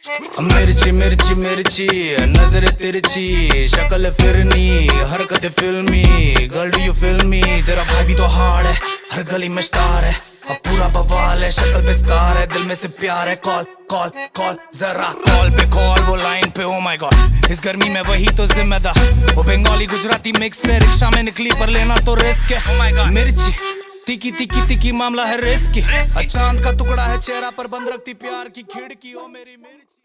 मिर्ची मिर्ची मिर्ची नजर तिरछी शक्ल फिरनी हरकत फिल्मी girl do you feel me तेरा भाई भी तो हार्ड है हर गली में स्टार है अब पूरा बवाल है शक्ल पे स्कार है दिल में से प्यार है कॉल कॉल कॉल जरा कॉल पे कॉल वो लाइन पे ओ माय गॉड इस गर्मी में वही तो जिम्मेदार वो बंगाली गुजराती मिक्स है रिक्शा में निकली पर लेना तो रिस्क है oh my God। मिर्ची तिकी तिकी तिकी मामला है रिस्की चांद का टुकड़ा है चेहरा पर बंद रखती प्यार की खिड़की ओ मेरी मिर्ची।